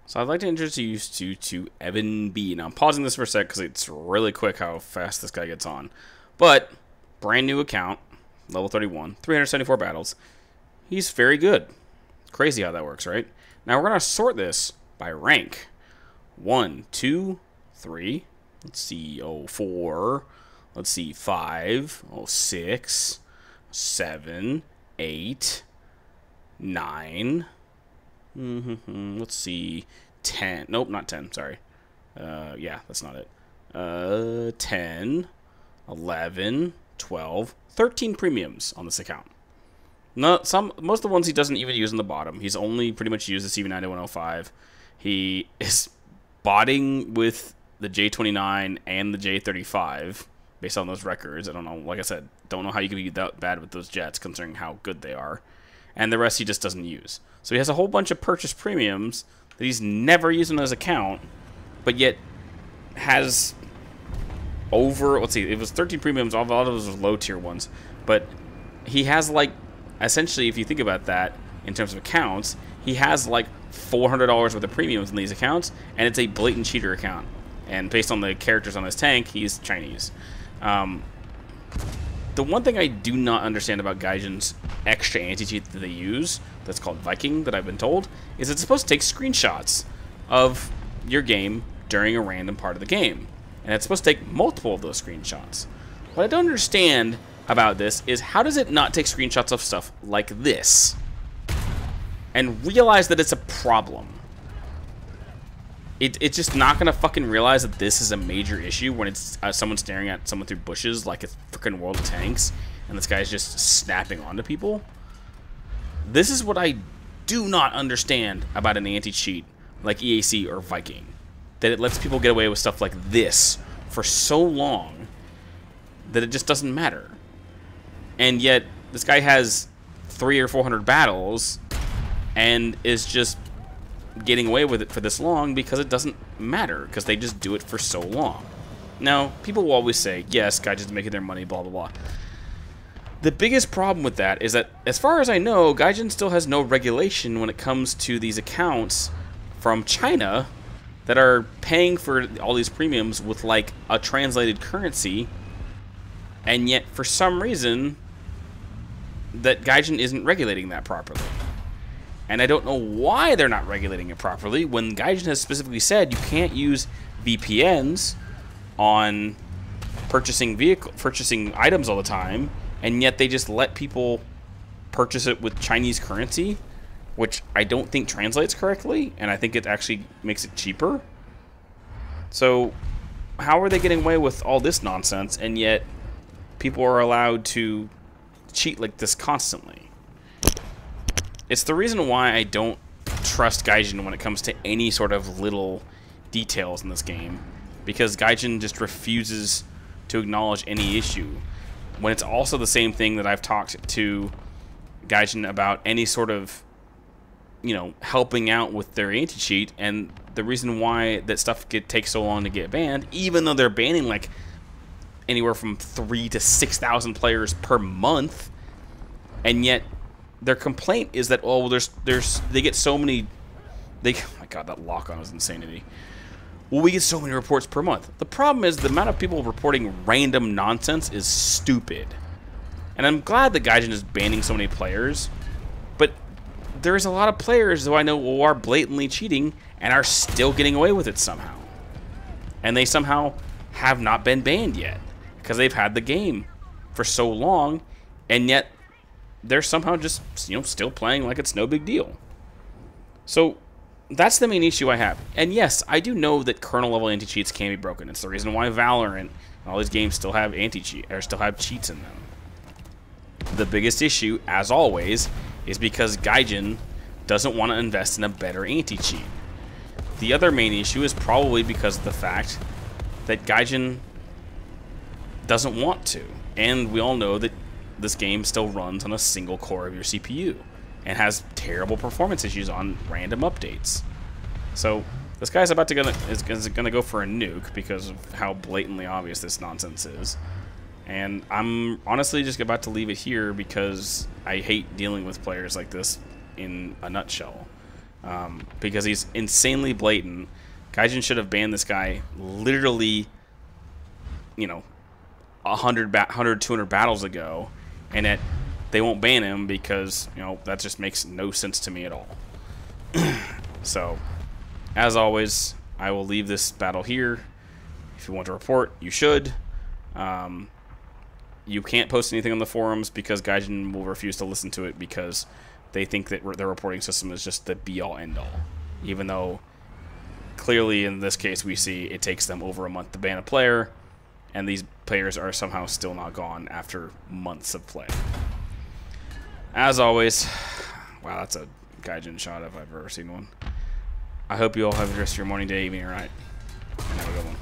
So I'd like to introduce you to Evanb. Now I'm pausing this for a sec because it's really quick how fast this guy gets on. But, brand new account, level 31, 374 battles. He's very good. Crazy how that works, right? Now we're going to sort this by rank. 1, 2, 3, let's see, 4, let's see, 5, 6, 7, 8, 9, let's see, 10, nope, not 10, sorry, yeah, that's not it, 10, 11, 12, 13 premiums on this account. Most of the ones he doesn't even use in the bottom. He's only pretty much used the CV9105. He is botting with the J29 and the J35 based on those records. I don't know, like I said, don't know how you can be that bad with those jets considering how good they are. And the rest he just doesn't use. So he has a whole bunch of purchase premiums that he's never used on his account, but yet has over, let's see, it was 13 premiums, a lot of those were low tier ones, but he has like, essentially, if you think about that in terms of accounts, he has like $400 worth of premiums in these accounts, and it's a blatant cheater account. And based on the characters on his tank, he's Chinese. The one thing I do not understand about Gaijin's extra anti-cheat that they use, that's called Viking, that I've been told, is it's supposed to take screenshots of your game during a random part of the game. And it's supposed to take multiple of those screenshots. What I don't understand about this is how does it not take screenshots of stuff like this and realize that it's a problem? It's just not gonna fucking realize that this is a major issue when it's someone staring at someone through bushes like it's freaking World of Tanks and this guy's just snapping onto people. This is what I do not understand about an anti-cheat like EAC or Viking, that it lets people get away with stuff like this for so long that it just doesn't matter. And yet this guy has 300 or 400 battles and is just getting away with it for this long because it doesn't matter, because they just do it for so long. Now, people will always say, yes, Gaijin's making their money, blah, blah, blah. The biggest problem with that is that, as far as I know, Gaijin still has no regulation when it comes to these accounts from China that are paying for all these premiums with, like, a translated currency, and yet, for some reason, that Gaijin isn't regulating that properly. And I don't know why they're not regulating it properly when Gaijin has specifically said you can't use VPNs on purchasing items all the time, and yet they just let people purchase it with Chinese currency, which I don't think translates correctly, and I think it actually makes it cheaper. So how are they getting away with all this nonsense, and yet people are allowed to cheat like this constantly? It's the reason why I don't trust Gaijin when it comes to any sort of little details in this game, because Gaijin just refuses to acknowledge any issue, when it's also the same thing that I've talked to Gaijin about any sort of, you know, helping out with their anti-cheat, and the reason why that stuff takes so long to get banned, even though they're banning like anywhere from 3,000 to 6,000 players per month, and yet their complaint is that, oh, they get so many, oh my god, that lock-on is insanity. Well, we get so many reports per month. The problem is the amount of people reporting random nonsense is stupid. And I'm glad that Gaijin is banning so many players, but there's a lot of players who I know who are blatantly cheating and are still getting away with it somehow. And they somehow have not been banned yet, because they've had the game for so long, and yet they're somehow just, you know, still playing like it's no big deal. So that's the main issue I have. And yes, I do know that kernel level anti-cheats can be broken. It's the reason why Valorant and all these games still have anti-cheat, or still have cheats in them. The biggest issue, as always, is because Gaijin doesn't want to invest in a better anti-cheat. The other main issue is probably because of the fact that Gaijin doesn't want to. And we all know that this game still runs on a single core of your CPU and has terrible performance issues on random updates. So this guy's is gonna go for a nuke because of how blatantly obvious this nonsense is. And I'm honestly just about to leave it here because I hate dealing with players like this in a nutshell. because he's insanely blatant. Gaijin should have banned this guy literally, you know, 100, 200 battles ago, and that they won't ban him because, you know, that just makes no sense to me at all. So, as always, I will leave this battle here. If you want to report, you should. You can't post anything on the forums because Gaijin will refuse to listen to it because they think that their reporting system is just the be-all, end-all. Even though, clearly in this case, we see it takes them over a month to ban a player, and these players are somehow still not gone after months of play. As always, wow, that's a Gaijin shot if I've ever seen one. I hope you all have the rest of your morning, day, evening, or night, and have a good one.